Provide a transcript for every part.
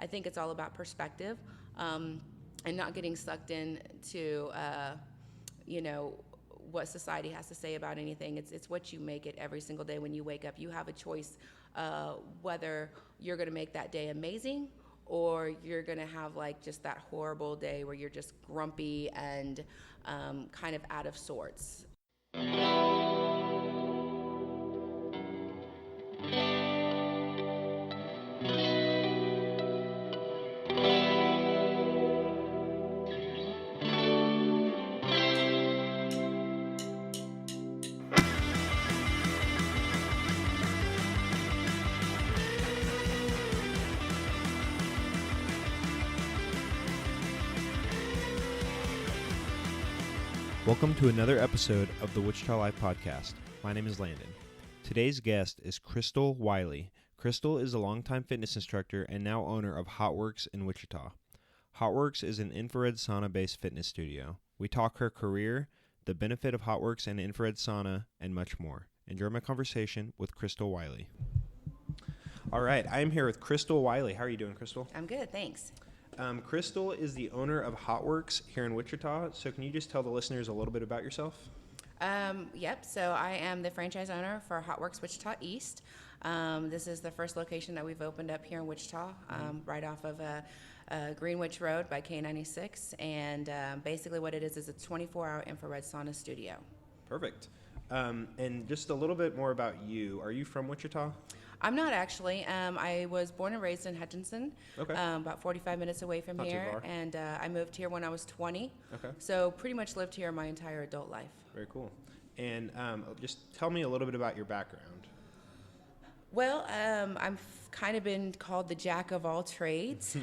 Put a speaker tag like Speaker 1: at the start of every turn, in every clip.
Speaker 1: I think it's all about perspective, and not getting sucked into, what society has to say about anything. It's what you make it every single day when you wake up. You have a choice whether you're going to make that day amazing or you're going to have like just that horrible day where you're just grumpy and kind of out of sorts.
Speaker 2: Welcome to another episode of the Wichita Life Podcast. My name is Landon. Today's guest is Crystal Wiley. Crystal is a longtime fitness instructor and now owner of HotWorx in Wichita. HotWorx is an infrared sauna-based fitness studio. We talk her career, the benefit of HotWorx and infrared sauna, and much more. Enjoy my conversation with Crystal Wiley. All right, I am here with Crystal Wiley. How are you doing, Crystal?
Speaker 1: I'm good, thanks.
Speaker 2: Crystal is the owner of HotWorx here in Wichita. So can you just tell the listeners a little bit about yourself?
Speaker 1: Yep, so I am the franchise owner for HotWorx Wichita East. This is the first location that we've opened up here in Wichita, right off of Greenwich Road by K96. And basically what it is a 24-hour infrared sauna studio.
Speaker 2: Perfect. And just a little bit more about you. Are you from Wichita?
Speaker 1: I'm not actually. I was born and raised in Hutchinson, about 45 minutes away from
Speaker 2: Not too
Speaker 1: here.
Speaker 2: far.
Speaker 1: And I moved here when I was 20.
Speaker 2: Okay.
Speaker 1: So pretty much lived here my entire adult life.
Speaker 2: Very cool. And just tell me a little bit about your background.
Speaker 1: Well, I've kind of been called the jack of all trades.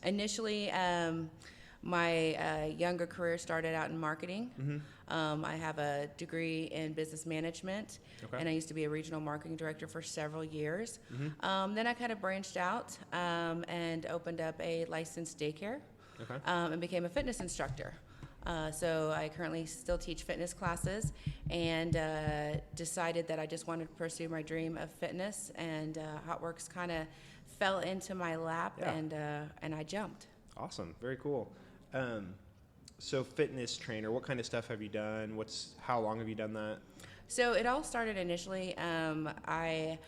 Speaker 1: Initially, my younger career started out in marketing. I have a degree in business management, and I used to be a regional marketing director for several years. Then I kind of branched out and opened up a licensed daycare and became a fitness instructor. So I currently still teach fitness classes and decided that I just wanted to pursue my dream of fitness, and HotWorx kind of fell into my lap, and I jumped.
Speaker 2: Awesome. Very cool. So fitness trainer, what kind of stuff have you done? How long have you done that?
Speaker 1: So it all started initially, I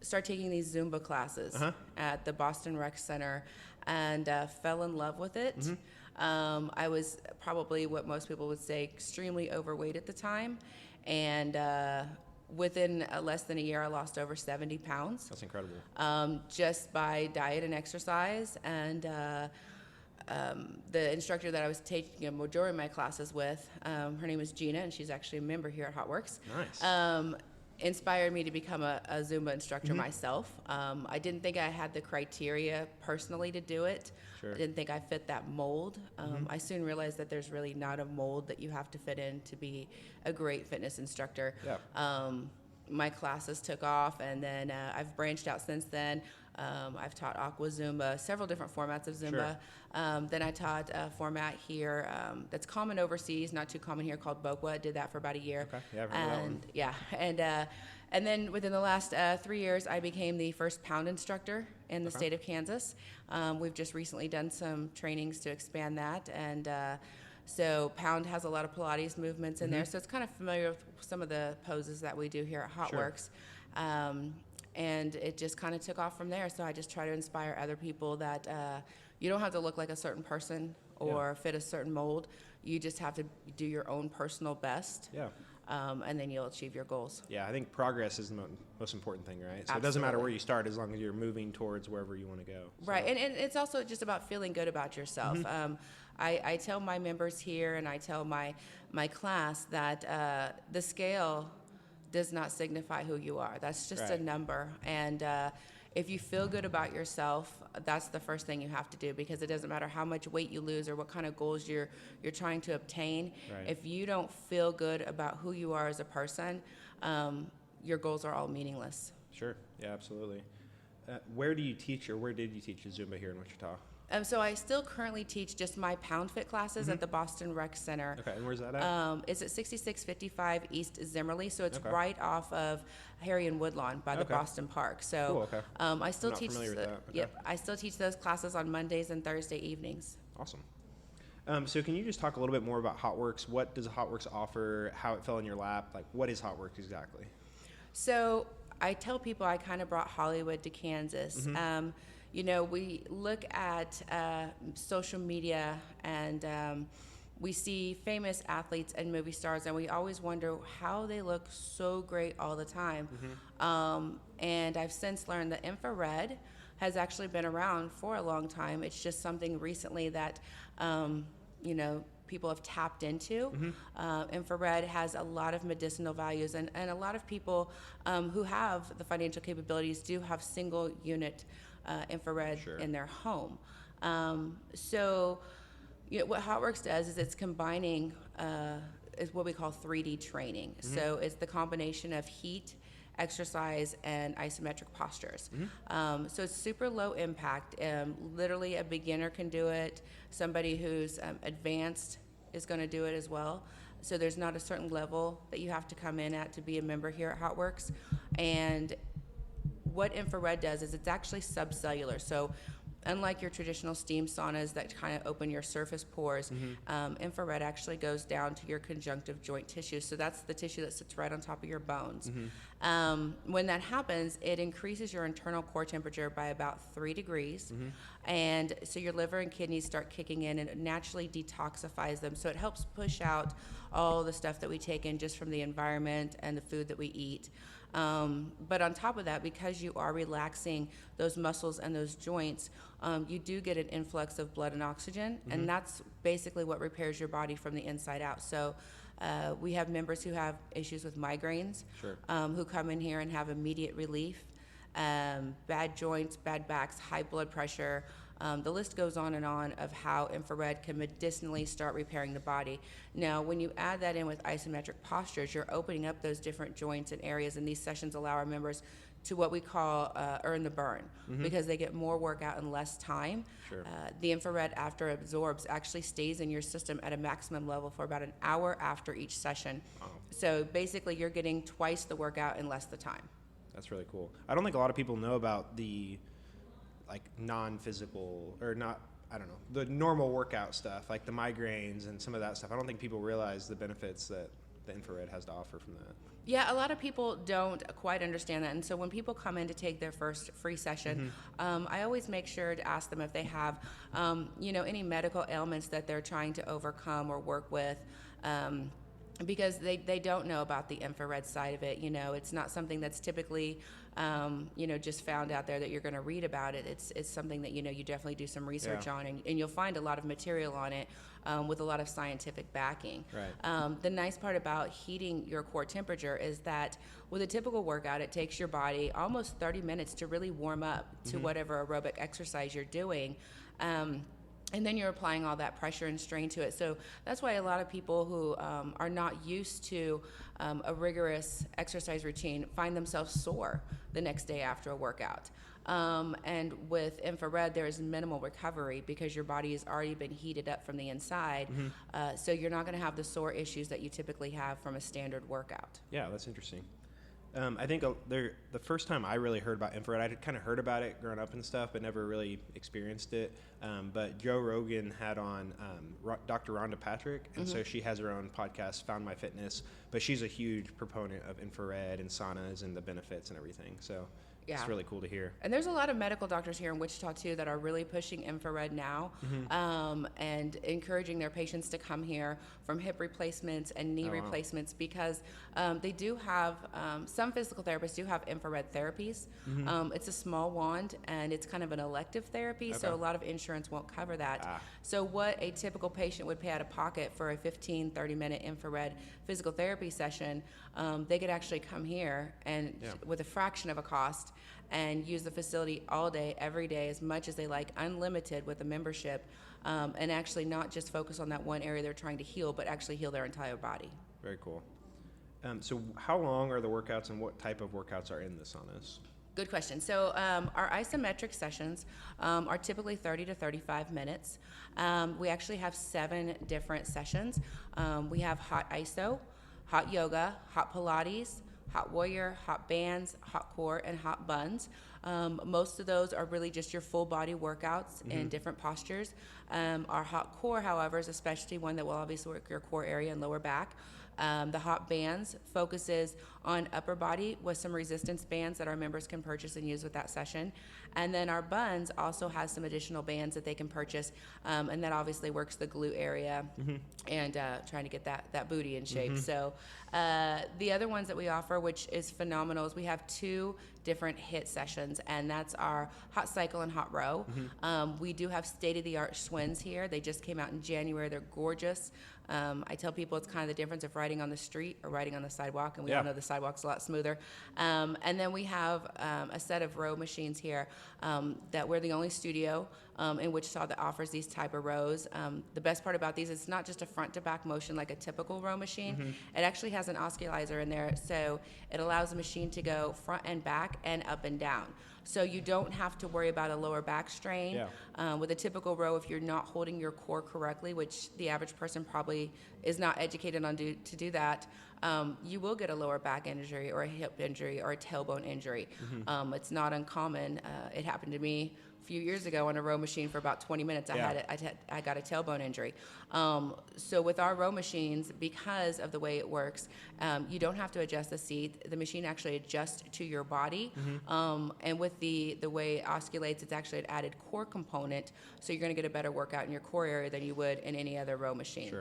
Speaker 1: started taking these Zumba classes at the Boston Rec Center and fell in love with it. I was probably what most people would say extremely overweight at the time, and within less than a year I lost over 70 pounds.
Speaker 2: That's incredible.
Speaker 1: Just by diet and exercise, and the instructor that I was taking a majority of my classes with, her name is Gina, and she's actually a member here at HotWorx.
Speaker 2: Nice.
Speaker 1: Inspired me to become a Zumba instructor myself. I didn't think I had the criteria personally to do it.
Speaker 2: Sure.
Speaker 1: I didn't think I fit that mold. I soon realized that there's really not a mold that you have to fit in to be a great fitness instructor.
Speaker 2: Yeah.
Speaker 1: My classes took off, and then I've branched out since then. I've taught Aqua Zumba, several different formats of Zumba. Sure. Then I taught a format here that's common overseas, not too common here, called Bokwa. Did that for about a year.
Speaker 2: Okay. Yeah, I've heard of that one.
Speaker 1: Yeah, and then within the last 3 years, I became the first pound instructor in the state of Kansas. We've just recently done some trainings to expand that, and so pound has a lot of Pilates movements in there, so it's kind of familiar with some of the poses that we do here at HotWorx. Sure. And it just kind of took off from there. So I just try to inspire other people that you don't have to look like a certain person or fit a certain mold. You just have to do your own personal best. Yeah. And then you'll achieve your goals.
Speaker 2: Yeah, I think progress is the most important thing, right? So
Speaker 1: Absolutely.
Speaker 2: It doesn't matter where you start as long as you're moving towards wherever you want to go. So.
Speaker 1: Right, and it's also just about feeling good about yourself. I tell my members here, and I tell my class that the scale does not signify who you are. That's just a number. And if you feel good about yourself, that's the first thing you have to do, because it doesn't matter how much weight you lose or what kind of goals you're trying to obtain. Right. If you don't feel good about who you are as a person, your goals are all meaningless.
Speaker 2: Sure. Yeah, absolutely. Where do you teach, or where did you teach Zumba here in Wichita?
Speaker 1: So I still currently teach just my pound fit classes at the Boston Rec Center.
Speaker 2: Okay, and where's that at?
Speaker 1: It's at 6655 East Zimmerly, so it's
Speaker 2: Okay.
Speaker 1: right off of Harry and Woodlawn by the
Speaker 2: Okay.
Speaker 1: Boston Park. So
Speaker 2: Cool, okay.
Speaker 1: I still
Speaker 2: I'm not
Speaker 1: teach.
Speaker 2: familiar with that. Okay.
Speaker 1: Yep, I still teach those classes on Mondays and Thursday evenings.
Speaker 2: Awesome. So can you just talk a little bit more about HotWorx? What does HotWorx offer? How it fell in your lap? Like, what is HotWorx exactly?
Speaker 1: So I tell people I kind of brought Hollywood to Kansas. We look at social media and we see famous athletes and movie stars, and we always wonder how they look so great all the time. And I've since learned that infrared has actually been around for a long time. It's just something recently that, people have tapped into. Infrared has a lot of medicinal values, and a lot of people who have the financial capabilities do have single unit infrared in their home. What HotWorx does is it's combining is what we call 3D training. So it's the combination of heat, exercise, and isometric postures. So it's super low impact. Literally a beginner can do it. Somebody who's advanced is going to do it as well. So there's not a certain level that you have to come in at to be a member here at HotWorx. And what infrared does is it's actually subcellular. So unlike your traditional steam saunas that kind of open your surface pores, infrared actually goes down to your conjunctive joint tissue. So that's the tissue that sits right on top of your bones. When that happens, it increases your internal core temperature by about 3 degrees. And so your liver and kidneys start kicking in, and it naturally detoxifies them. So it helps push out all the stuff that we take in just from the environment and the food that we eat. But on top of that, because you are relaxing those muscles and those joints, you do get an influx of blood and oxygen, and that's basically what repairs your body from the inside out. So we have members who have issues with migraines, who come in here and have immediate relief. Bad joints, bad backs, high blood pressure. The list goes on and on of how infrared can medicinally start repairing the body. Now, when you add that in with isometric postures, you're opening up those different joints and areas, and these sessions allow our members to what we call earn the burn, because they get more workout in less time. The infrared, after it absorbs, actually stays in your system at a maximum level for about an hour after each session. So basically, you're getting twice the workout in less the time.
Speaker 2: That's really cool. I don't think a lot of people know about the non-physical, or not, I don't know, the normal workout stuff, like the migraines and some of that stuff. I don't think people realize the benefits that the infrared has to offer from that.
Speaker 1: Yeah, a lot of people don't quite understand that. And so when people come in to take their first free session, I always make sure to ask them if they have, any medical ailments that they're trying to overcome or work with. Because they don't know about the infrared side of it. It's not something that's typically, just found out there that you're going to read about it. It's something that, you definitely do some research on, and you'll find a lot of material on it with a lot of scientific backing. The nice part about heating your core temperature is that with a typical workout, it takes your body almost 30 minutes to really warm up to whatever aerobic exercise you're doing. And then you're applying all that pressure and strain to it. So that's why a lot of people who are not used to a rigorous exercise routine find themselves sore the next day after a workout. And with infrared, there is minimal recovery because your body has already been heated up from the inside. So you're not going to have the sore issues that you typically have from a standard workout.
Speaker 2: Yeah, that's interesting. I think the first time I really heard about infrared, I'd kind of heard about it growing up and stuff, but never really experienced it. But Joe Rogan had on Dr. Rhonda Patrick, and so she has her own podcast, Found My Fitness, but she's a huge proponent of infrared and saunas and the benefits and everything. So it's really cool to hear.
Speaker 1: And there's a lot of medical doctors here in Wichita, too, that are really pushing infrared now and encouraging their patients to come here from hip replacements and knee replacements because they do have, some physical therapists do have infrared therapies. It's a small wand, and it's kind of an elective therapy, so a lot of insurance won't cover that. So what a typical patient would pay out of pocket for a 15, 30-minute infrared physical therapy session, they could actually come here and with a fraction of a cost and use the facility all day, every day, as much as they like, unlimited with a membership, and actually not just focus on that one area they're trying to heal, but actually heal their entire body.
Speaker 2: Very cool. So how long are the workouts, and what type of workouts are in the saunas?
Speaker 1: Good question. So our isometric sessions are typically 30 to 35 minutes. We actually have 7 different sessions. We have hot iso, hot yoga, hot Pilates, hot warrior, hot bands, hot core, and hot buns. Most of those are really just your full body workouts in different postures. Our hot core, however, is especially one that will obviously work your core area and lower back. The hot bands focuses on upper body with some resistance bands that our members can purchase and use with that session. And then our buns also has some additional bands that they can purchase, and that obviously works the glute area and trying to get that booty in shape. So the other ones that we offer, which is phenomenal, is we have 2 different HIIT sessions, and that's our hot cycle and hot row. We do have state-of-the-art swings here. They just came out in January. They're gorgeous. I tell people it's kind of the difference of riding on the street or riding on the sidewalk, and we all know the sidewalk's a lot smoother. And then we have a set of row machines here that we're the only studio in Wichita that offers these type of rows. The best part about these is it's not just a front-to-back motion like a typical row machine. It actually has an oscularizer in there, so it allows the machine to go front and back and up and down. So you don't have to worry about a lower back strain. With a typical row, if you're not holding your core correctly, which the average person probably is not educated on to do that, you will get a lower back injury or a hip injury or a tailbone injury. It's not uncommon. It happened to me a few years ago on a row machine for about 20 minutes. I got a tailbone injury. So with our row machines, because of the way it works, you don't have to adjust the seat. The machine actually adjusts to your body. And with the way it osculates, it's actually an added core component. So you're going to get a better workout in your core area than you would in any other row machine.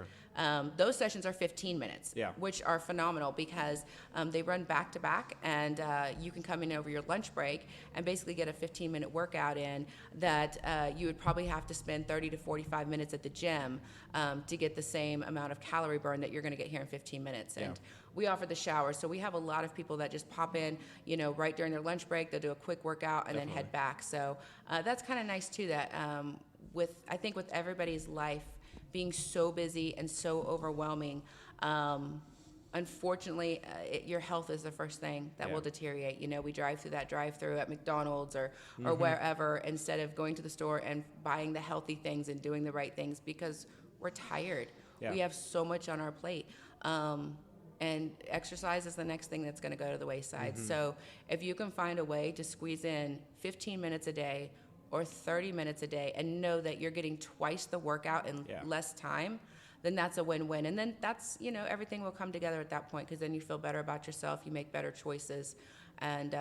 Speaker 1: Those sessions are 15 minutes, which are phenomenal because they run back to back, and you can come in over your lunch break and basically get a 15-minute workout in that you would probably have to spend 30 to 45 minutes at the gym to get the same amount of calorie burn that you're going to get here in 15 minutes. And we offer the shower, so we have a lot of people that just pop in, right during their lunch break. They'll do a quick workout and then head back. So that's kind of nice too. That I think with everybody's life being so busy and so overwhelming, unfortunately, your health is the first thing that will deteriorate. We drive through that drive-through at McDonald's or wherever instead of going to the store and buying the healthy things and doing the right things because we're tired. We have so much on our plate. And exercise is the next thing that's going to go to the wayside. So if you can find a way to squeeze in 15 minutes a day or 30 minutes a day and know that you're getting twice the workout in less time, then that's a win-win. And then that's, everything will come together at that point because then you feel better about yourself, you make better choices, and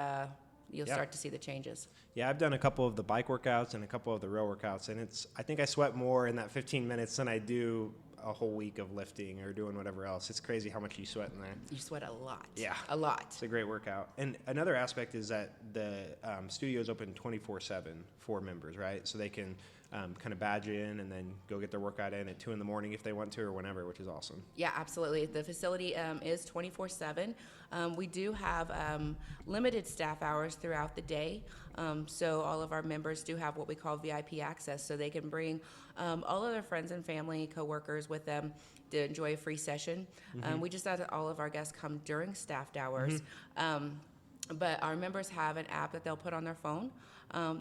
Speaker 1: you'll start to see the changes.
Speaker 2: Yeah, I've done a couple of the bike workouts and a couple of the row workouts, and I think I sweat more in that 15 minutes than I do a whole week of lifting or doing whatever else. It's crazy how much you sweat in there.
Speaker 1: You sweat a lot.
Speaker 2: Yeah.
Speaker 1: A lot.
Speaker 2: It's a great workout. And another aspect is that the studio is open 24/7 for members, right? So they can kind of badge in and then go get their workout in at 2 in the morning if they want to or whenever, which is awesome.
Speaker 1: Yeah, absolutely. The facility is 24/7. We do have limited staff hours throughout the day. So all of our members do have what we call VIP access, so they can bring all of their friends and family, coworkers with them to enjoy a free session. We just had all of our guests come during staffed hours. But our members have an app that they'll put on their phone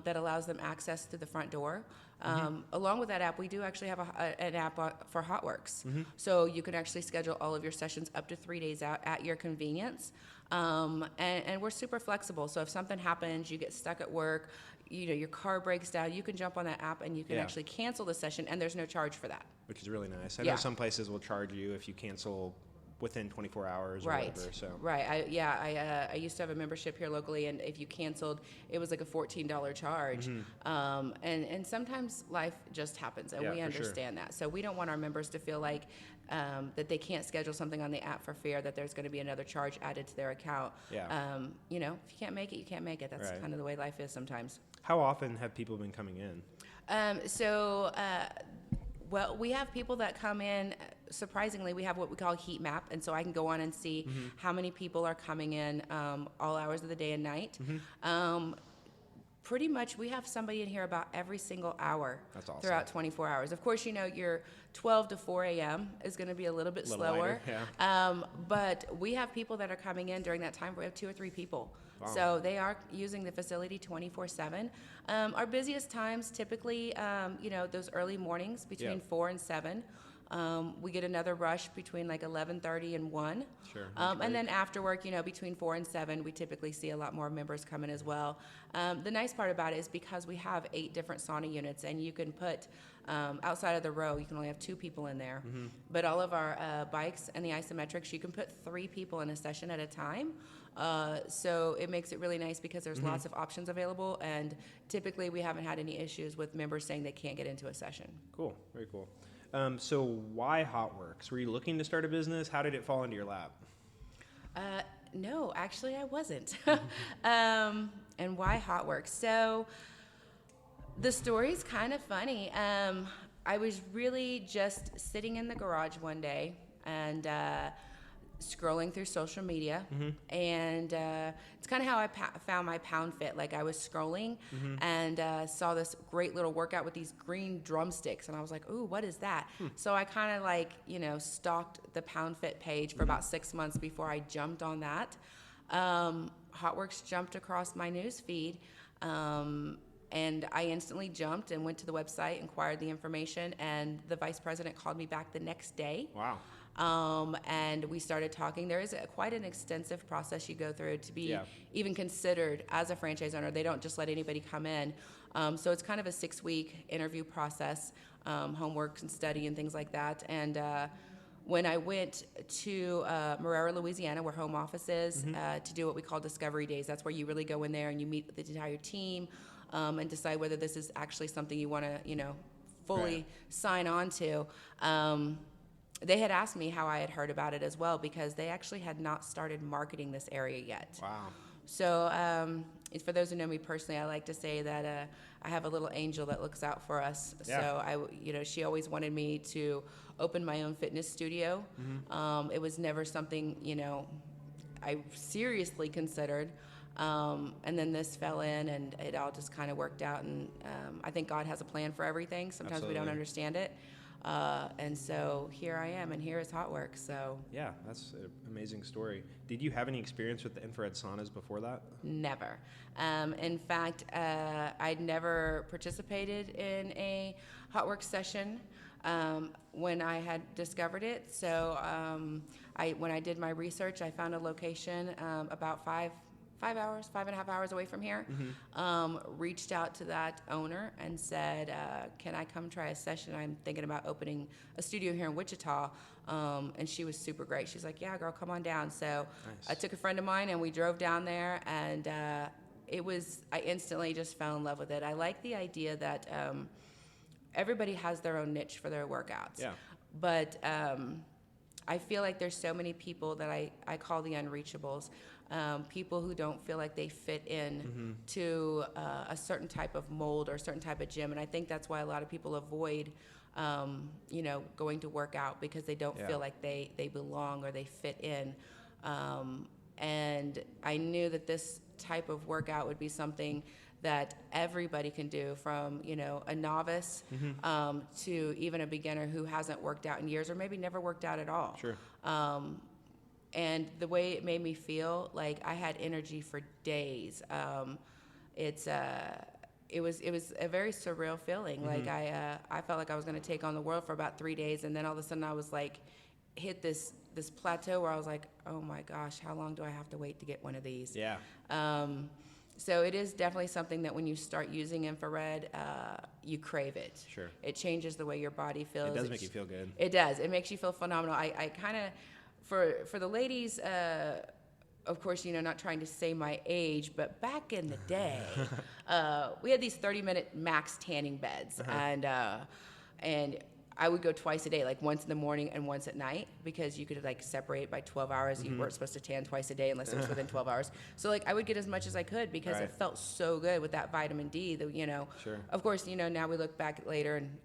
Speaker 1: that allows them access to the front door. Along with that app, we do actually have an app for HotWorx. So you can actually schedule all of your sessions up to 3 days out at your convenience. And we're super flexible. So if something happens, you get stuck at work, your car breaks down, you can jump on that app and you can actually cancel the session, and there's no charge for that.
Speaker 2: Which is really nice. I know some places will charge you if you cancel within 24 hours or whatever. So.
Speaker 1: Right. I used to have a membership here locally, and if you canceled, it was like a $14 charge. And sometimes life just happens, and we understand that. So we don't want our members to feel like that they can't schedule something on the app for fear that there's going to be another charge added to their account. If you can't make it, you can't make it. That's kind of the way life is sometimes.
Speaker 2: How often have people been coming in?
Speaker 1: Well, we have people that come in. Surprisingly, we have what we call a heat map, and so I can go on and see how many people are coming in all hours of the day and night. Pretty much, we have somebody in here about every single hour.
Speaker 2: That's awesome.
Speaker 1: Throughout 24 hours. Of course, your 12 to 4 a.m. is going to be a little bit slower.
Speaker 2: Lighter,
Speaker 1: but we have people that are coming in during that time. We have 2 or 3 people
Speaker 2: Wow.
Speaker 1: So they are using the facility 24/7. Our busiest times typically, those early mornings between 4 and 7. We get another rush between like 11:30 and 1.
Speaker 2: Sure.
Speaker 1: And then after work, between 4 and 7, we typically see a lot more members come in as well. The nice part about it is because we have 8 different sauna units, and you can put, outside of the row, you can only have 2 people in there.
Speaker 2: Mm-hmm.
Speaker 1: But all of our bikes and the isometrics, you can put 3 people in a session at a time. So it makes it really nice because there's lots of options available, and typically we haven't had any issues with members saying they can't get into a session.
Speaker 2: Cool. Very cool. So why HotWorx? Were you looking to start a business? How did it fall into your lap?
Speaker 1: No, actually I wasn't. And why HotWorx? So the story's kind of funny. I was really just sitting in the garage one day and scrolling through social media, and it's kind of how I found my Pound Fit. Like I was scrolling and saw this great little workout with these green drumsticks, and I was like, "Ooh, what is that?" So I kind of stalked the Pound Fit page for about 6 months before I jumped on that. HotWorx jumped across my news feed, and I instantly jumped and went to the website, inquired the information, and the vice president called me back the next day.
Speaker 2: Wow.
Speaker 1: And we started talking. There is quite an extensive process you go through to be even considered as a franchise owner. They don't just let anybody come in. So it's kind of a 6-week interview process, homework and study and things like that. And when I went to Marrero, Louisiana, where home office is, to do what we call discovery days, that's where you really go in there and you meet with the entire team and decide whether this is actually something you want to, fully sign on to. They had asked me how I had heard about it as well, because they actually had not started marketing this area yet.
Speaker 2: Wow.
Speaker 1: So for those who know me personally, I like to say that I have a little angel that looks out for us.
Speaker 2: Yeah.
Speaker 1: So she always wanted me to open my own fitness studio. It was never something, I seriously considered. And then this fell in, and it all just kind of worked out. And I think God has a plan for everything. Sometimes we don't understand it. And so here I am, and here is HotWorx. So
Speaker 2: yeah, that's an amazing story. Did you have any experience with the infrared saunas before that?
Speaker 1: Never. In fact, I'd never participated in a HotWorx session when I had discovered it. So when I did my research, I found a location about 5.5 hours away from here. Reached out to that owner and said, can I come try a session? I'm thinking about opening a studio here in Wichita. And she was super great. She's like, yeah, girl, come on down. So
Speaker 2: nice.
Speaker 1: I took a friend of mine and we drove down there, and I instantly just fell in love with it. I like the idea that everybody has their own niche for their workouts. Yeah. But I feel like there's so many people that I call the unreachables. People who don't feel like they fit in to a certain type of mold or a certain type of gym. And I think that's why a lot of people avoid, going to work out, because they don't feel like they belong or they fit in. And I knew that this type of workout would be something that everybody can do, from, a novice to even a beginner who hasn't worked out in years or maybe never worked out at all.
Speaker 2: Sure.
Speaker 1: And the way it made me feel, like I had energy for days. It was a very surreal feeling. Like I felt like I was going to take on the world for about 3 days, and then all of a sudden I was like, hit this plateau where I was like, oh my gosh, how long do I have to wait to get one of these?
Speaker 2: Yeah.
Speaker 1: So it is definitely something that when you start using infrared, you crave it.
Speaker 2: Sure.
Speaker 1: It changes the way your body feels.
Speaker 2: It does make you feel good.
Speaker 1: It does. It makes you feel phenomenal. I kind of, for the ladies, of course, not trying to say my age, but back in the day, we had these 30-minute max tanning beds, and I would go twice a day, like once in the morning and once at night, because you could separate it by 12 hours. You weren't supposed to tan twice a day unless it was within 12 hours. So I would get as much as I could, because it felt so good with that vitamin D. That
Speaker 2: Sure.
Speaker 1: Of course, now we look back later and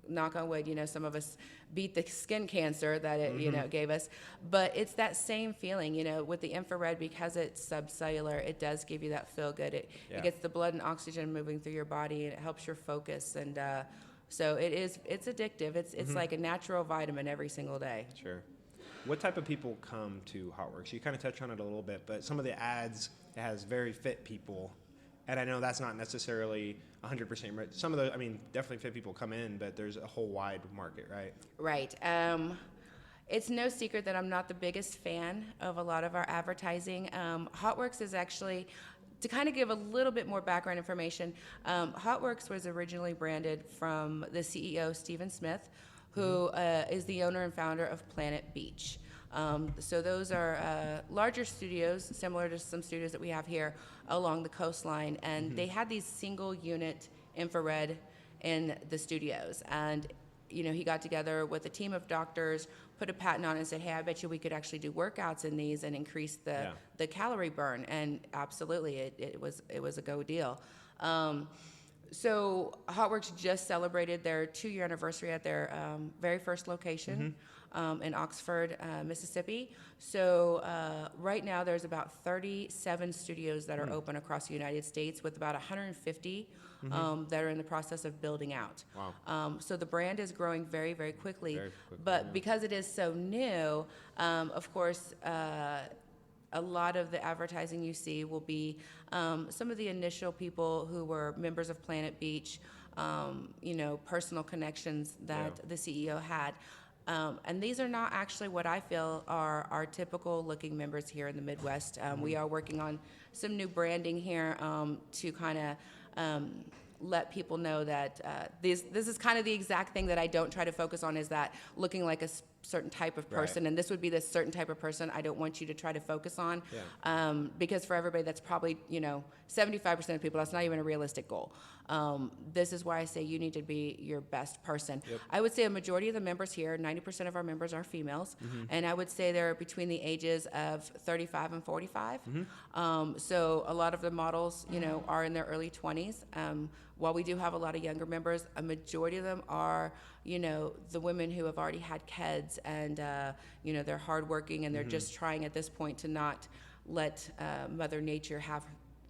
Speaker 1: knock on wood, some of us beat the skin cancer that it gave us, but it's that same feeling, with the infrared, because it's subcellular. It does give you that feel good. It gets the blood and oxygen moving through your body, and it helps your focus, and so it's addictive. It's like a natural vitamin every single day.
Speaker 2: Sure. What type of people come to HotWorx? You kind of touched on it a little bit, but some of the ads has very fit people. And I know that's not necessarily 100%, right? Some of the, definitely fit people come in, but there's a whole wide market, right?
Speaker 1: Right. It's no secret that I'm not the biggest fan of a lot of our advertising. HotWorx is actually, to kind of give a little bit more background information, HotWorx was originally branded from the CEO, Stephen Smith, who is the owner and founder of Planet Beach. So those are larger studios, similar to some studios that we have here along the coastline, and they had these single unit infrared in the studios. And he got together with a team of doctors, put a patent on it and said, hey, I bet you we could actually do workouts in these and increase the calorie burn. And absolutely, it was a go deal. So HotWorx just celebrated their 2-year anniversary at their very first location in Oxford, Mississippi. So right now there's about 37 studios that are open across the United States, with about 150 that are in the process of building out.
Speaker 2: Wow.
Speaker 1: So the brand is growing very, very quickly. But because it is so new, of course, a lot of the advertising you see will be some of the initial people who were members of Planet Beach, personal connections that the CEO had. And these are not actually what I feel are our typical looking members here in the Midwest. We are working on some new branding here to kind of let people know that this is kind of the exact thing that I don't try to focus on, is that looking like a certain type of person, and this would be this certain type of person I don't want you to try to focus on, because for everybody that's probably 75% of people, that's not even a realistic goal. This is why I say you need to be your best person. I would say a majority of the members here, 90% of our members are females, and I would say they're between the ages of 35 and 45. So a lot of the models are in their early 20s. While we do have a lot of younger members, a majority of them are the women who have already had kids, and they're hardworking, and they're just trying at this point to not let Mother Nature have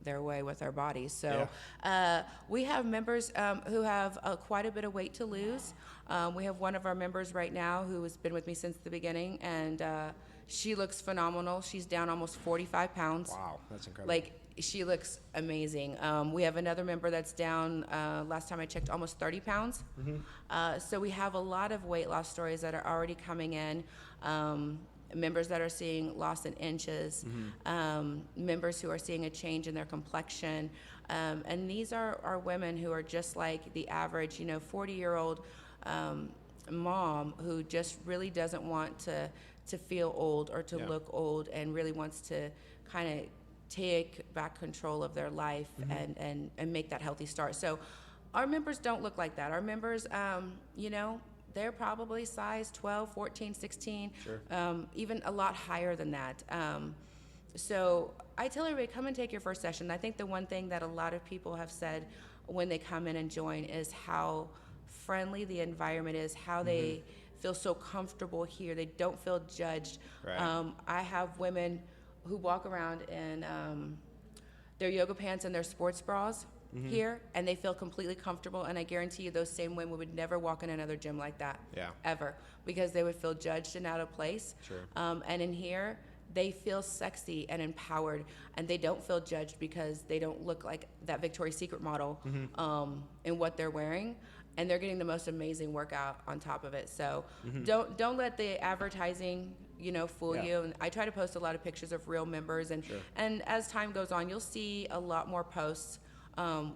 Speaker 1: their way with our bodies. So we have members who have quite a bit of weight to lose. We have one of our members right now who has been with me since the beginning, and she looks phenomenal. She's down almost 45 pounds.
Speaker 2: Wow, that's incredible.
Speaker 1: She looks amazing. We have another member that's down, last time I checked, almost 30 pounds. So we have a lot of weight loss stories that are already coming in. Members that are seeing loss in inches, members who are seeing a change in their complexion. And these are women who are just like the average, 40-year-old mom who just really doesn't want to feel old or to look old, and really wants to kind of take back control of their life and make that healthy start. So our members don't look like that. Our members, they're probably size 12, 14, 16, even a lot higher than that. So I tell everybody, come and take your first session. I think the one thing that a lot of people have said when they come in and join is how friendly the environment is, how they feel so comfortable here. They don't feel judged. I have women who walk around in their yoga pants and their sports bras here, and they feel completely comfortable, and I guarantee you those same women would never walk in another gym like that, ever, because they would feel judged and out of place. And in here, they feel sexy and empowered, and they don't feel judged because they don't look like that Victoria's Secret model in what they're wearing, and they're getting the most amazing workout on top of it. So don't let the advertising fool you. And I try to post a lot of pictures of real members, and as time goes on, you'll see a lot more posts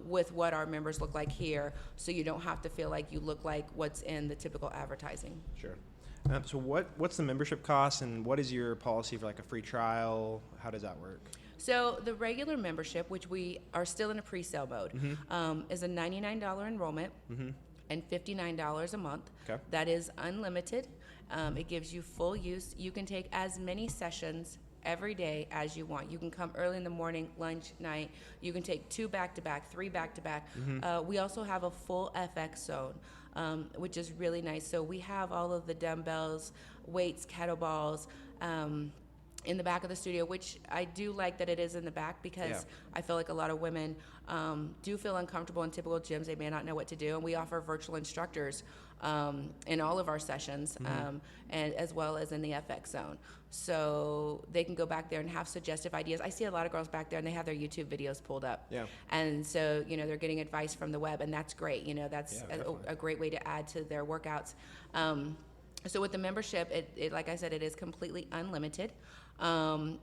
Speaker 1: with what our members look like here, so you don't have to feel like you look like what's in the typical advertising.
Speaker 2: So what's the membership cost, and what is your policy for like a free trial? How does that work?
Speaker 1: So the regular membership, which we are still in a pre-sale mode, is a $99 enrollment and $59 a month. That is unlimited. It gives you full use. You can take as many sessions every day as you want. You can come early in the morning, lunch, night. You can take 2 back-to-back, 3 back-to-back. We also have a full FX zone, which is really nice. So we have all of the dumbbells, weights, kettlebells, in the back of the studio, which I do like that it is in the back because I feel like a lot of women do feel uncomfortable in typical gyms. They may not know what to do, and we offer virtual instructors in all of our sessions, and as well as in the FX zone. So they can go back there and have suggestive ideas. I see a lot of girls back there, and they have their YouTube videos pulled up. Yeah. And so, they're getting advice from the web, and that's great. That's a great way to add to their workouts. So with the membership, it like I said, it is completely unlimited. And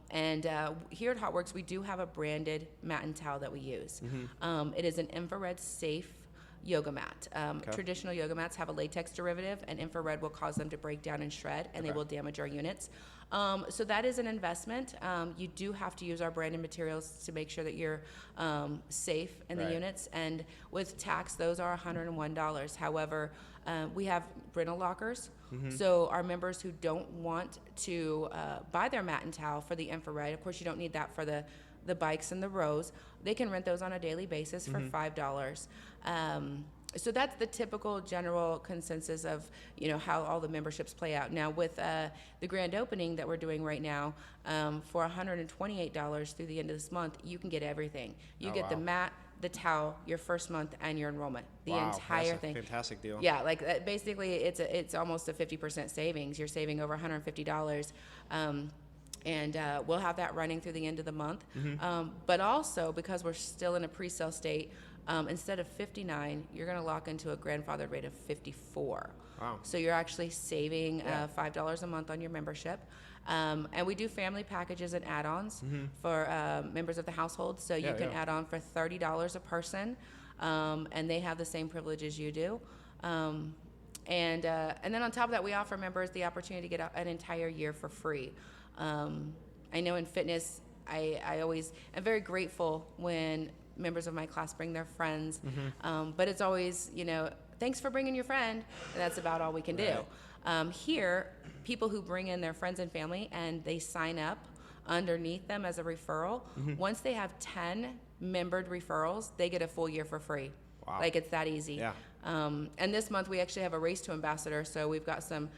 Speaker 1: here at HotWorx, we do have a branded mat and towel that we use. It is an infrared safe yoga mat. Traditional yoga mats have a latex derivative, and infrared will cause them to break down and shred, and they will damage our units. So that is an investment. You do have to use our branded materials to make sure that you're safe in the units. And with tax, those are $101. However, we have rental lockers. So our members who don't want to buy their mat and towel for the infrared, of course you don't need that for the bikes and the rows, they can rent those on a daily basis for $5. So that's the typical general consensus of how all the memberships play out. Now with the grand opening that we're doing right now, for $128 through the end of this month, you can get everything. You get the mat, the towel, your first month, and your enrollment. The entire thing.
Speaker 2: Fantastic deal.
Speaker 1: Yeah, like basically it's almost a 50% savings. You're saving over $150. And we'll have that running through the end of the month. But also, because we're still in a pre-sale state, instead of $59, you're going to lock into a grandfathered rate of $54. Wow. So you're actually saving $5 a month on your membership. And we do family packages and add-ons for members of the household. So you can add on for $30 a person, and they have the same privilege as you do. And then on top of that, we offer members the opportunity to get an entire year for free. I know in fitness, I always am very grateful when members of my class bring their friends, but it's always, thanks for bringing your friend, and that's about all we can do. Here, people who bring in their friends and family and they sign up underneath them as a referral, once they have 10 membered referrals, they get a full year for free. Wow. Like, it's that easy. Yeah. And this month we actually have a Race to Ambassador, so we've got some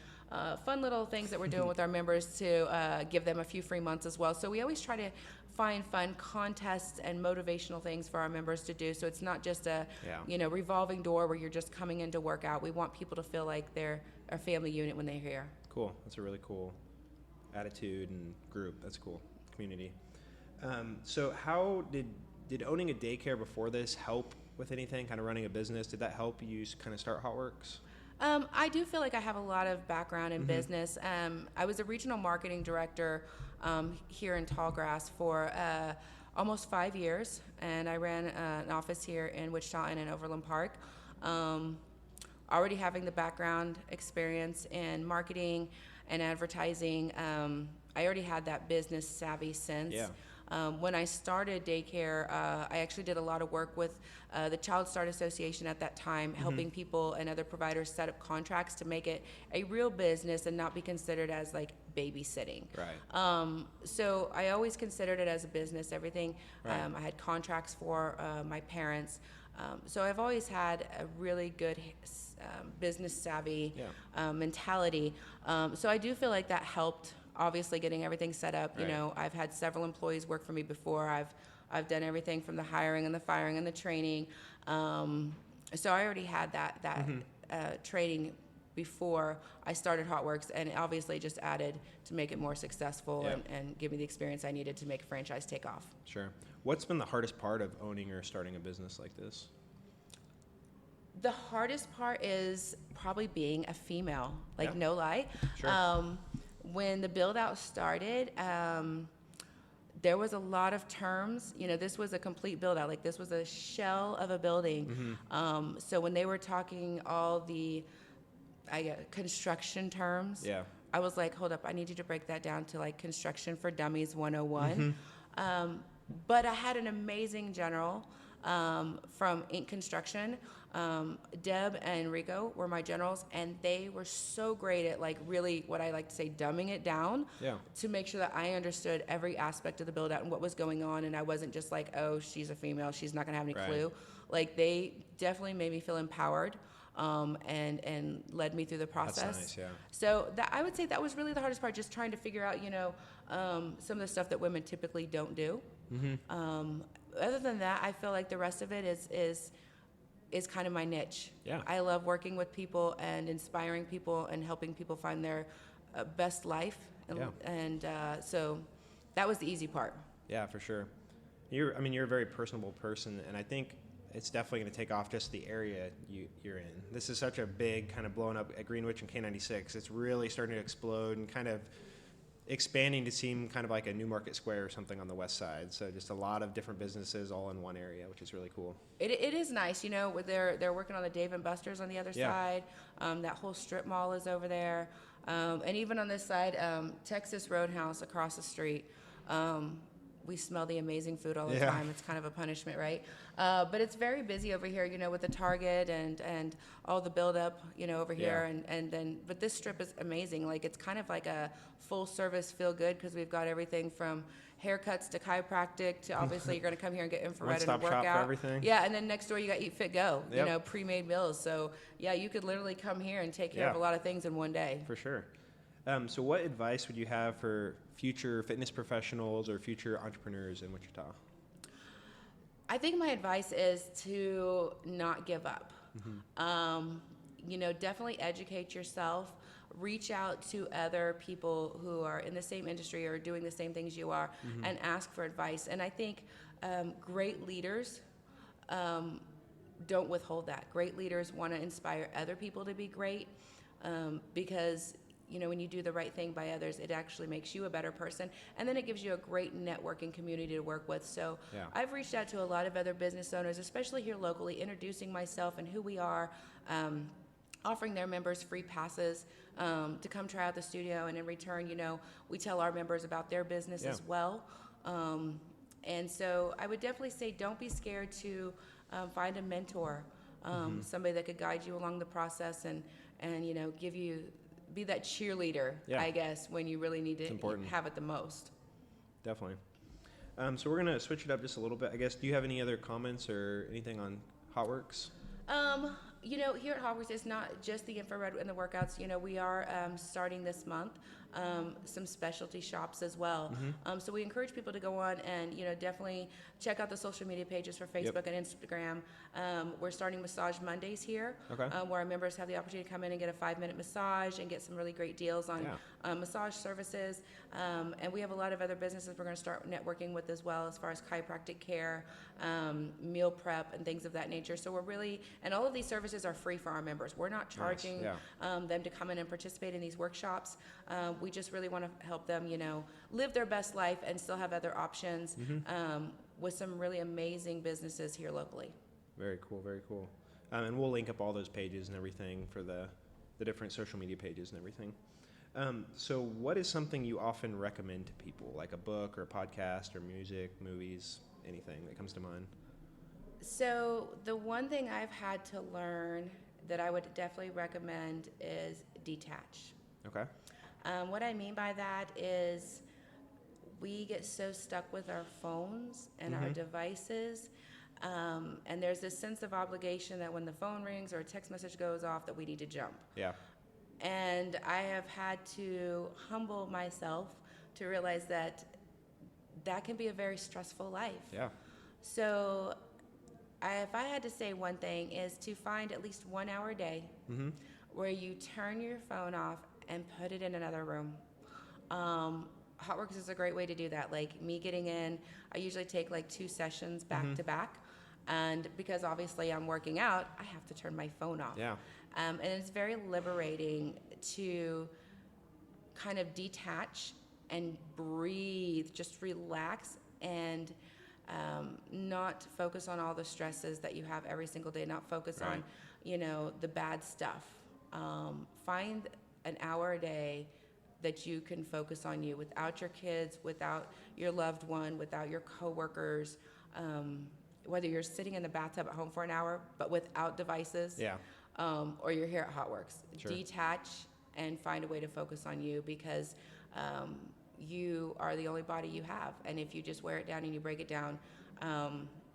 Speaker 1: fun little things that we're doing with our members to give them a few free months as well. So we always try to find fun contests and motivational things for our members to do. So it's not just a revolving door where you're just coming in to work out. We want people to feel like they're a family unit when they're here.
Speaker 2: Cool. That's a really cool attitude and group. That's cool. Community. So how did owning a daycare before this help with anything, kind of running a business? Did that help you kind of start HotWorx?
Speaker 1: I do feel like I have a lot of background in business. I was a regional marketing director here in Tallgrass for almost 5 years, and I ran an office here in Wichita and in Overland Park. Already having the background experience in marketing and advertising, I already had that business savvy sense. Yeah. When I started daycare, I actually did a lot of work with the Child Start Association at that time, helping people and other providers set up contracts to make it a real business and not be considered as like babysitting. Right. So I always considered it as a business, everything. Right. I had contracts for my parents. So I've always had a really good business savvy mentality. So I do feel like that helped. Obviously, getting everything set up. Right. I've had several employees work for me before. I've done everything from the hiring and the firing and the training. So I already had that training before I started HotWorx, and it obviously just added to make it more successful and give me the experience I needed to make a franchise take off. Sure.
Speaker 2: What's been the hardest part of owning or starting a business like this?
Speaker 1: The hardest part is probably being a female. No lie.
Speaker 2: Sure.
Speaker 1: When the build-out started, there was a lot of terms. This was a complete build-out. Like, this was a shell of a building. So when they were talking all the construction terms, I was like, hold up, I need you to break that down to, like, Construction for Dummies 101. But I had an amazing general from Inc. Construction. Deb and Rico were my generals, and they were so great at, like, really what I like to say, dumbing it down to make sure that I understood every aspect of the build out and what was going on, and I wasn't just like, oh, she's a female, she's not gonna have any clue. Like, they definitely made me feel empowered. and led me through the process.
Speaker 2: That's nice, yeah.
Speaker 1: So I would say that was really the hardest part, just trying to figure out, some of the stuff that women typically don't do. Other than that, I feel like the rest of it is kind of my niche.
Speaker 2: Yeah.
Speaker 1: I love working with people and inspiring people and helping people find their best life. And so that was the easy part.
Speaker 2: Yeah, for sure. You're a very personable person, and I think it's definitely going to take off just the area you're in. This is such a big kind of blowing up at Greenwich and K96. It's really starting to explode and kind of expanding to seem kind of like a New Market Square or something on the west side. So just a lot of different businesses all in one area, which is really cool.
Speaker 1: It is nice, they're working on the Dave and Buster's on the other side. That whole strip mall is over there. And even on this side, Texas Roadhouse across the street. We smell the amazing food all the time. It's kind of a punishment, right? But it's very busy over here, with the Target and all the buildup, over here. But this strip is amazing. Like, it's kind of like a full service feel good, because we've got everything from haircuts to chiropractic to, obviously you're going to come here and get infrared and a workout.
Speaker 2: One-stop shop for everything.
Speaker 1: Yeah, and then next door you got Eat Fit Go, pre-made meals. So yeah, you could literally come here and take care of a lot of things in one day.
Speaker 2: For sure. So what advice would you have for future fitness professionals or future entrepreneurs in Wichita?
Speaker 1: I think my advice is to not give up. Definitely educate yourself. Reach out to other people who are in the same industry or doing the same things you are, and ask for advice. And I think great leaders don't withhold that. Great leaders want to inspire other people to be great, because when you do the right thing by others, it actually makes you a better person. And then it gives you a great networking community to work with. So I've reached out to a lot of other business owners, especially here locally, introducing myself and who we are, offering their members free passes to come try out the studio. And in return, we tell our members about their business as well. And so I would definitely say, don't be scared to find a mentor, somebody that could guide you along the process and be that cheerleader, I guess, when you really need to have it the most.
Speaker 2: Definitely. So we're going to switch it up just a little bit. I guess, do you have any other comments or anything on HotWorx?
Speaker 1: Here at HotWorx, it's not just the infrared and the workouts. We are starting this month some specialty shops as well. So we encourage people to go on and, definitely check out the social media pages for Facebook and Instagram. We're starting Massage Mondays here, where our members have the opportunity to come in and get a 5-minute massage and get some really great deals on massage services. And we have a lot of other businesses we're going to start networking with as well, as far as chiropractic care, meal prep, and things of that nature. So and all of these services are free for our members. We're not charging them to come in and participate in these workshops. We just really want to help them, live their best life and still have other options with some really amazing businesses here locally.
Speaker 2: Very cool, very cool. And we'll link up all those pages and everything for the different social media pages and everything. So what is something you often recommend to people, like a book or a podcast or music, movies, anything that comes to mind?
Speaker 1: So the one thing I've had to learn that I would definitely recommend is detach.
Speaker 2: Okay.
Speaker 1: What I mean by that is we get so stuck with our phones and our devices, and there's this sense of obligation that when the phone rings or a text message goes off that we need to jump. Yeah. And I have had to humble myself to realize that can be a very stressful life. Yeah. So if I had to say one thing, is to find at least 1 hour a day where you turn your phone off and put it in another room. HotWorx is a great way to do that. Like me getting in, I usually take like 2 sessions back to back. And because obviously I'm working out, I have to turn my phone off. Yeah. And it's very liberating to kind of detach and breathe, just relax and not focus on all the stresses that you have every single day, not focus on, the bad stuff. Find an hour a day that you can focus on you without your kids, without your loved one, without your coworkers, whether you're sitting in the bathtub at home for an hour, but without devices, or you're here at HotWorx. Sure. Detach and find a way to focus on you, because you are the only body you have. And if you just wear it down and you break it down,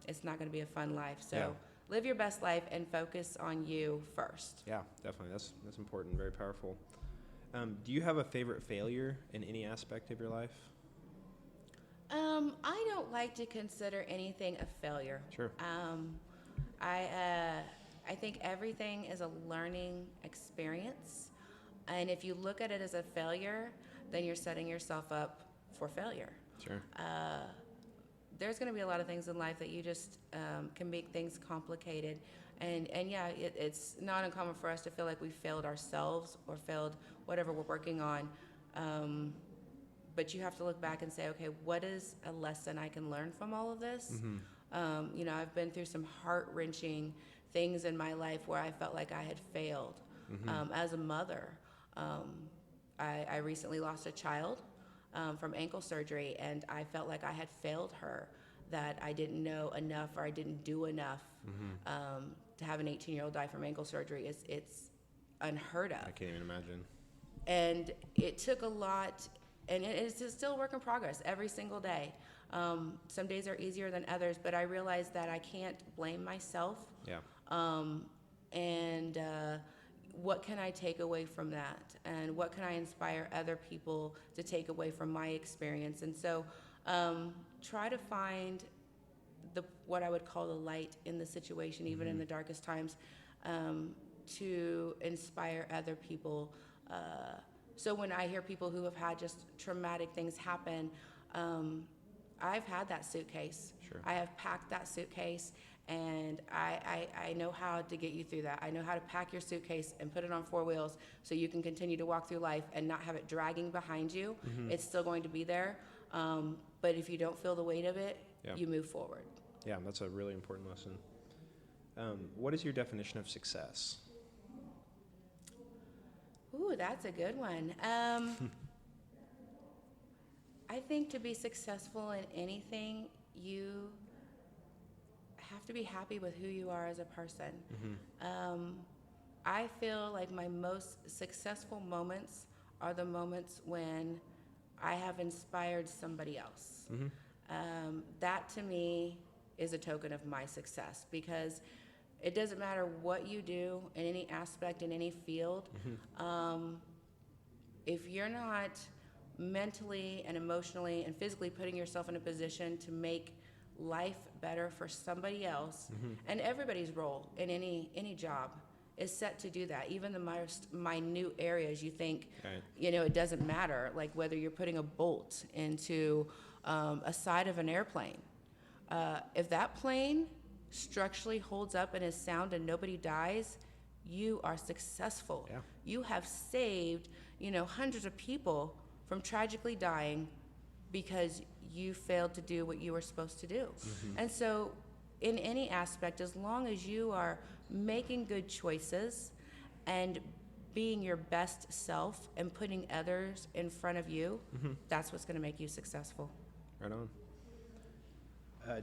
Speaker 1: it's not going to be a fun life. So live your best life and focus on you first.
Speaker 2: Yeah, definitely. That's important. Very powerful. Do you have a favorite failure in any aspect of your life?
Speaker 1: I don't like to consider anything a failure.
Speaker 2: Sure.
Speaker 1: I think everything is a learning experience, and if you look at it as a failure, then you're setting yourself up for failure.
Speaker 2: Sure.
Speaker 1: There's going to be a lot of things in life that you just can make things complicated, and yeah, it's not uncommon for us to feel like we failed ourselves or failed whatever we're working on. But you have to look back and say, okay, what is a lesson I can learn from all of this?
Speaker 2: Mm-hmm.
Speaker 1: I've been through some heart-wrenching things in my life where I felt like I had failed.
Speaker 2: Mm-hmm.
Speaker 1: As a mother, I recently lost a child from ankle surgery, and I felt like I had failed her, that I didn't know enough or I didn't do enough.
Speaker 2: Mm-hmm.
Speaker 1: To have an 18-year-old die from ankle surgery it's unheard of.
Speaker 2: I can't even imagine.
Speaker 1: And it took a lot, and it's still a work in progress every single day. Some days are easier than others, but I realized that I can't blame myself.
Speaker 2: Yeah.
Speaker 1: And what can I take away from that? And what can I inspire other people to take away from my experience? And so try to find what I would call the light in the situation, even in the darkest times, to inspire other people. So when I hear people who have had just traumatic things happen, I've had that suitcase.
Speaker 2: Sure.
Speaker 1: I have packed that suitcase, and I know how to get you through that. I know how to pack your suitcase and put it on 4 wheels so you can continue to walk through life and not have it dragging behind you.
Speaker 2: Mm-hmm.
Speaker 1: It's still going to be there, but if you don't feel the weight of it,
Speaker 2: Yeah.
Speaker 1: you move forward.
Speaker 2: Yeah, that's a really important lesson. What is your definition of success?
Speaker 1: Ooh, that's a good one. I think to be successful in anything, you have to be happy with who you are as a person.
Speaker 2: Mm-hmm.
Speaker 1: I feel like my most successful moments are the moments when I have inspired somebody else.
Speaker 2: Mm-hmm.
Speaker 1: That to me is a token of my success, because it doesn't matter what you do in any aspect, in any field.
Speaker 2: Mm-hmm.
Speaker 1: If you're not mentally and emotionally and physically putting yourself in a position to make life better for somebody else,
Speaker 2: Mm-hmm.
Speaker 1: and everybody's role in any job is set to do that. Even the most minute areas you think,
Speaker 2: Right.
Speaker 1: it doesn't matter, like whether you're putting a bolt into a side of an airplane. If that plane structurally holds up and is sound and nobody dies, you are successful.
Speaker 2: Yeah.
Speaker 1: You have saved, hundreds of people from tragically dying because you failed to do what you were supposed to do.
Speaker 2: Mm-hmm.
Speaker 1: And so in any aspect, as long as you are making good choices and being your best self and putting others in front of you,
Speaker 2: Mm-hmm.
Speaker 1: that's what's going to make you successful.
Speaker 2: Right on.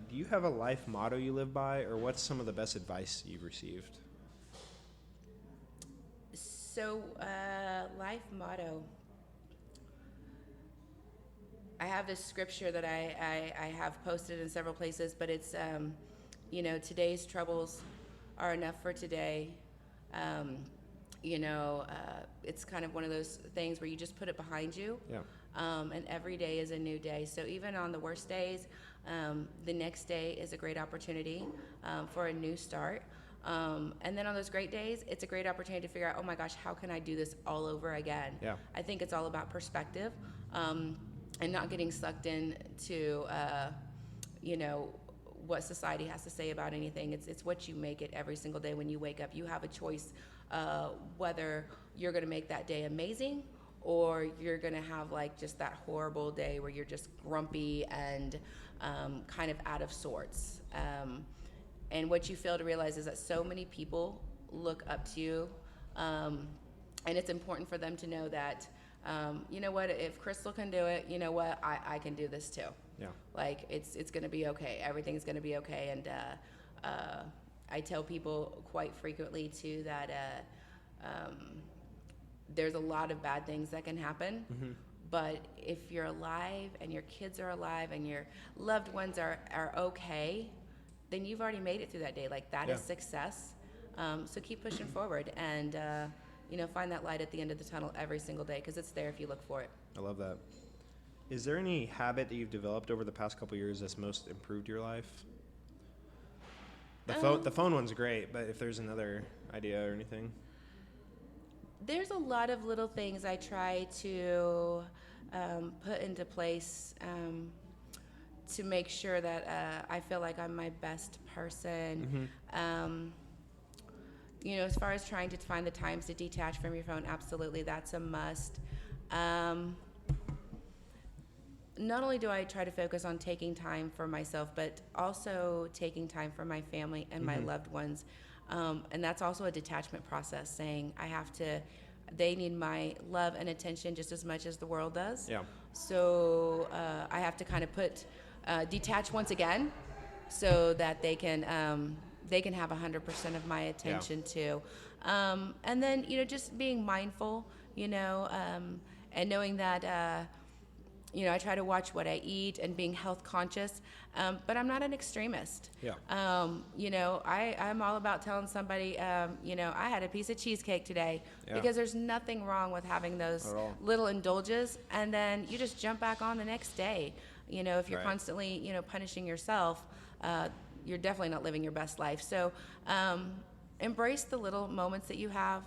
Speaker 2: Do you have a life motto you live by, or what's some of the best advice you've received?
Speaker 1: So, life motto. I have this scripture that I have posted in several places, but it's, today's troubles are enough for today. It's kind of one of those things where you just put it behind you.
Speaker 2: Yeah.
Speaker 1: And every day is a new day. So even on the worst days, the next day is a great opportunity for a new start. And then on those great days, it's a great opportunity to figure out, oh my gosh, how can I do this all over again?
Speaker 2: Yeah.
Speaker 1: I think it's all about perspective, and not getting sucked into, what society has to say about anything. It's what you make it every single day when you wake up. You have a choice whether you're going to make that day amazing, or you're going to have just that horrible day where you're just grumpy and kind of out of sorts. And what you fail to realize is that so many people look up to you, and it's important for them to know that, if Crystal can do it, I can do this too.
Speaker 2: Yeah.
Speaker 1: It's going to be okay. Everything's going to be okay. And I tell people quite frequently too that there's a lot of bad things that can happen.
Speaker 2: Mm-hmm.
Speaker 1: But if you're alive and your kids are alive and your loved ones are okay, then you've already made it through that day. Like, that is success. So keep pushing forward and, find that light at the end of the tunnel every single day, because it's there if you look for it.
Speaker 2: I love that. Is there any habit that you've developed over the past couple of years that's most improved your life? The phone one's great, but if there's another idea or anything.
Speaker 1: There's a lot of little things I try to put into place to make sure that I feel like I'm my best person. As far as trying to find the times to detach from your phone, absolutely, that's a must. Not only do I try to focus on taking time for myself, but also taking time for my family and my loved ones. And that's also a detachment process, saying they need my love and attention just as much as the world does. Yeah. So I have to kind of detach once again, so that they can have 100% of my attention too. And then, just being mindful, and knowing that, I try to watch what I eat and being health conscious, but I'm not an extremist. Yeah. I'm all about telling somebody, I had a piece of cheesecake today, because there's nothing wrong with having those little indulges, and then you just jump back on the next day. If you're constantly, punishing yourself, you're definitely not living your best life. So embrace the little moments that you have.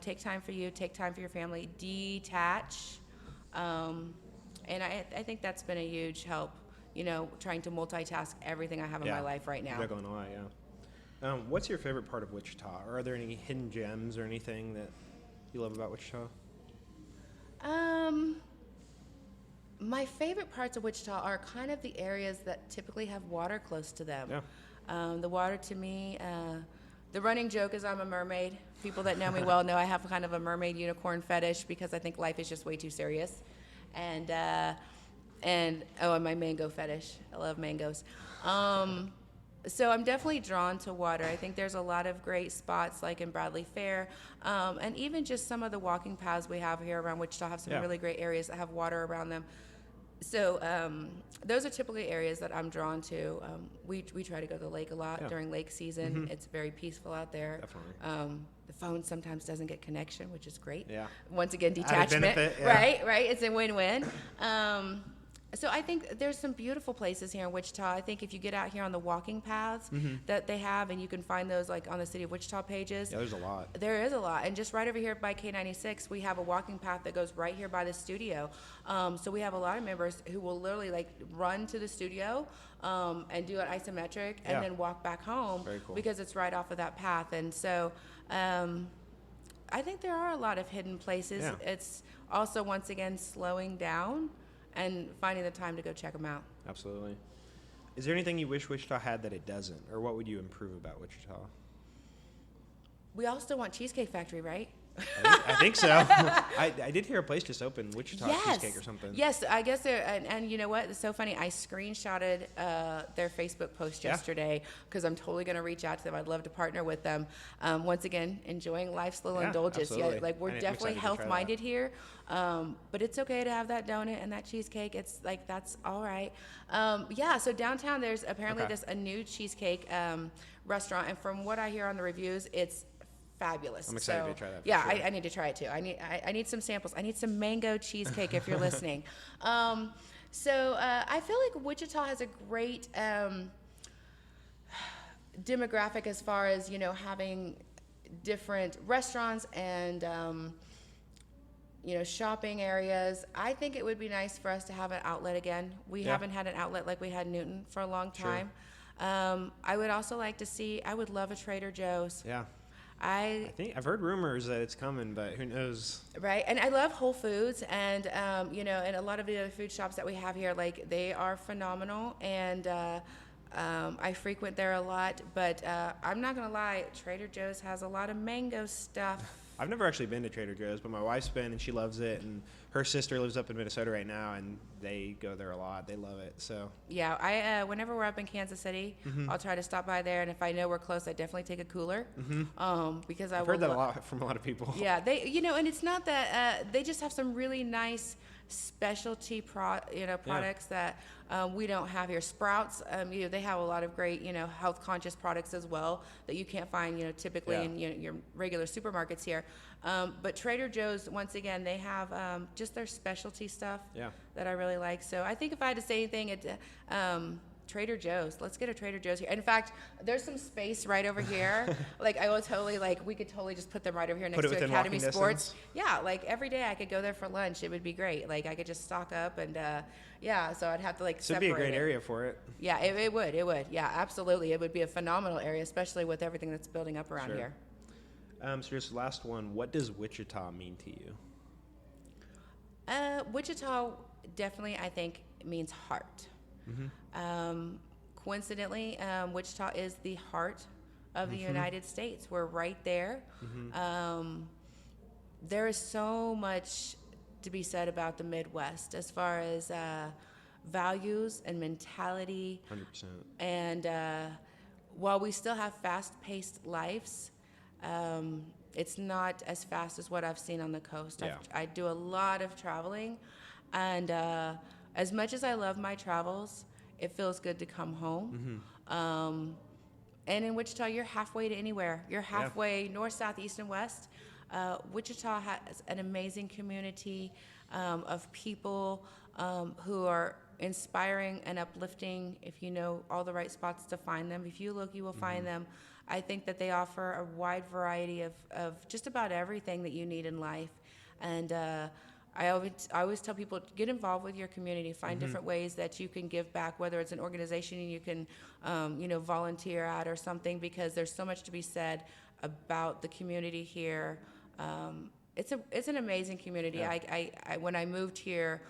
Speaker 1: Take time for you, take time for your family, detach. And I think that's been a huge help, trying to multitask everything I have in my life right now.
Speaker 2: Juggling a lot, yeah. What's your favorite part of Wichita? Or are there any hidden gems or anything that you love about Wichita?
Speaker 1: My favorite parts of Wichita are kind of the areas that typically have water close to them. Yeah. The water, to me, the running joke is I'm a mermaid. People that know me well know I have kind of a mermaid unicorn fetish, because I think life is just way too serious. And my mango fetish. I love mangoes. So I'm definitely drawn to water. I think there's a lot of great spots, like in Bradley Fair, and even just some of the walking paths we have here around Wichita have some really great areas that have water around them. So those are typically areas that I'm drawn to. We try to go to the lake a lot during lake season. It's very peaceful out there.
Speaker 2: Definitely.
Speaker 1: The phone sometimes doesn't get connection, which is great.
Speaker 2: Yeah.
Speaker 1: Once again, detachment. Benefit, right? It's a win-win. So I think there's some beautiful places here in Wichita. I think if you get out here on the walking paths that they have, and you can find those like on the City of Wichita pages.
Speaker 2: Yeah, there's a lot.
Speaker 1: There is a lot. And just right over here by K96, we have a walking path that goes right here by the studio. So we have a lot of members who will literally like run to the studio and do an isometric and then walk back home. Very cool. Because it's right off of that path. And so I think there are a lot of hidden places. Yeah. It's also, once again, slowing down and finding the time to go check them out.
Speaker 2: Absolutely. Is there anything you wish Wichita had that it doesn't? Or what would you improve about Wichita?
Speaker 1: We all still want Cheesecake Factory, right?
Speaker 2: I think so. I did hear a place just opened, Wichita Cheesecake or something.
Speaker 1: Yes, I guess they're, and you know what? It's so funny. I screenshotted their Facebook post yesterday, because I'm totally going to reach out to them. I'd love to partner with them. Once again, enjoying life's little indulgence.
Speaker 2: Absolutely.
Speaker 1: Yeah, like we're definitely health-minded here, but it's okay to have that donut and that cheesecake. It's like, that's all right. So downtown there's apparently a new cheesecake restaurant, and from what I hear on the reviews, it's fabulous.
Speaker 2: I'm excited to try that.
Speaker 1: Yeah, sure. I need to try it too. I need some samples. I need some mango cheesecake if you're listening. I feel like Wichita has a great demographic as far as, having different restaurants and shopping areas. I think it would be nice for us to have an outlet again. We haven't had an outlet like we had in Newton for a long time. Sure. I would also like to see, I would love a Trader Joe's.
Speaker 2: Yeah. I think I've heard rumors that it's coming, but who knows? Right.
Speaker 1: And I love Whole Foods, and and a lot of the other food shops that we have here, like, they are phenomenal, and I frequent there a lot. But I'm not gonna lie, Trader Joe's has a lot of mango stuff.
Speaker 2: I've never actually been to Trader Joe's, but my wife's been, and she loves it. And her sister lives up in Minnesota right now, and they go there a lot. They love it. So
Speaker 1: yeah, I whenever we're up in Kansas City, I'll try to stop by there. And if I know we're close, I definitely take a cooler. Because I've
Speaker 2: heard that a lot from a lot of people.
Speaker 1: Yeah, they and it's not that they just have some really nice specialty products that we don't have here. Sprouts, they have a lot of great, health conscious products as well that you can't find, typically in your regular supermarkets here. But Trader Joe's, once again, they have just their specialty stuff that I really like. So I think if I had to say anything, Trader Joe's. Let's get a Trader Joe's here. In fact, there's some space right over here. Like I will totally we could totally just put them right over here next to Academy Sports.
Speaker 2: Distance.
Speaker 1: Yeah, like every day I could go there for lunch. It would be great. Like I could just stock up and so I'd have to
Speaker 2: So it'd be a great area for it.
Speaker 1: Yeah, it would. Yeah, absolutely. It would be a phenomenal area, especially with everything that's building up around here.
Speaker 2: So just last one, what does Wichita mean to you?
Speaker 1: Wichita definitely, I think, means heart. Coincidentally, Wichita is the heart of the United States. We're right there. There is so much to be said about the Midwest as far as values and mentality.
Speaker 2: 100%.
Speaker 1: And while we still have fast-paced lives, it's not as fast as what I've seen on the coast.
Speaker 2: Yeah.
Speaker 1: I do a lot of traveling, and as much as I love my travels, it feels good to come home. And in Wichita, you're halfway to anywhere. You're halfway north, south, east, and west. Wichita has an amazing community of people who are inspiring and uplifting. If you know all the right spots to find them, if you look, you will find them. I think that they offer a wide variety of just about everything that you need in life. And I always tell people, get involved with your community, find different ways that you can give back, whether it's an organization you can, volunteer at or something, because there's so much to be said about the community here. It's an amazing community.
Speaker 2: Yeah.
Speaker 1: I when I moved here,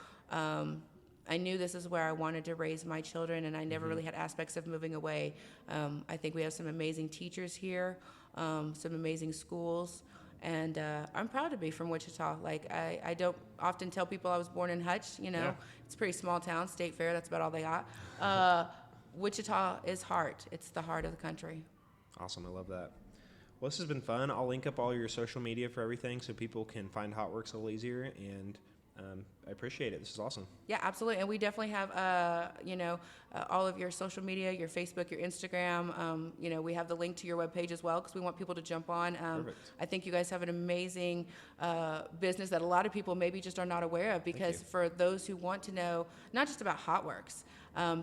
Speaker 1: I knew this is where I wanted to raise my children, and I never really had aspects of moving away. I think we have some amazing teachers here, some amazing schools. And I'm proud to be from Wichita. Like, I don't often tell people I was born in Hutch, It's a pretty small town, State Fair, that's about all they got. Wichita is heart. It's the heart of the country.
Speaker 2: Awesome, I love that. Well, this has been fun. I'll link up all your social media for everything so people can find HotWorx a little easier, and I appreciate it. This is awesome.
Speaker 1: Yeah, absolutely. And we definitely have, all of your social media, your Facebook, your Instagram. We have the link to your webpage as well, because we want people to jump on.
Speaker 2: Perfect.
Speaker 1: I think you guys have an amazing business that a lot of people maybe just are not aware of, because for those who want to know, not just about HotWorx,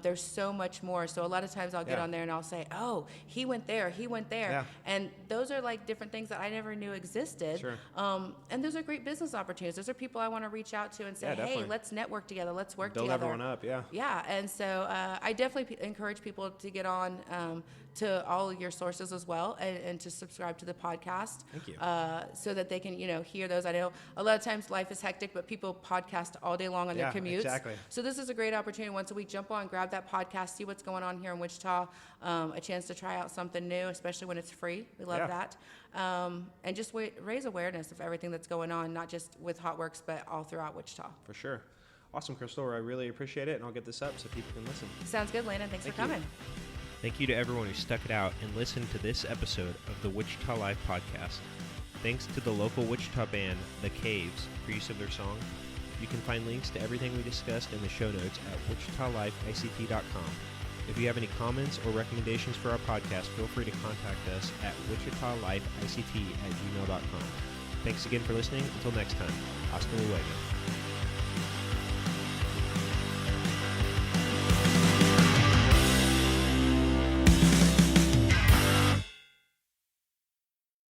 Speaker 1: there's so much more. So a lot of times I'll get on there and I'll say, oh, he went there.
Speaker 2: Yeah.
Speaker 1: And those are like different things that I never knew existed.
Speaker 2: Sure.
Speaker 1: And those are great business opportunities. Those are people I want to reach out to and say, hey,
Speaker 2: definitely.
Speaker 1: let's network together. Let's work
Speaker 2: Build
Speaker 1: together.
Speaker 2: everyone up, yeah.
Speaker 1: Yeah, and so I definitely encourage people to get on to all of your sources as well, and to subscribe to the podcast.
Speaker 2: Thank you.
Speaker 1: So that they can, hear those. I know a lot of times life is hectic, but people podcast all day long on their commutes.
Speaker 2: Exactly.
Speaker 1: So this is a great opportunity once a week. Jump on, grab that podcast, see what's going on here in Wichita. A chance to try out something new, especially when it's free. We love that. And just raise awareness of everything that's going on, not just with HotWorx, but all throughout Wichita.
Speaker 2: For sure. Awesome, Crystal. I really appreciate it, and I'll get this up so people can listen.
Speaker 1: Sounds good, Landon. Thanks for coming.
Speaker 2: Thank you to everyone who stuck it out and listened to this episode of the Wichita Life podcast. Thanks to the local Wichita band, The Caves, for use of their song. You can find links to everything we discussed in the show notes at wichitalifeict.com. If you have any comments or recommendations for our podcast, feel free to contact us at wichitalifeict@gmail.com. Thanks again for listening. Until next time, hasta luego.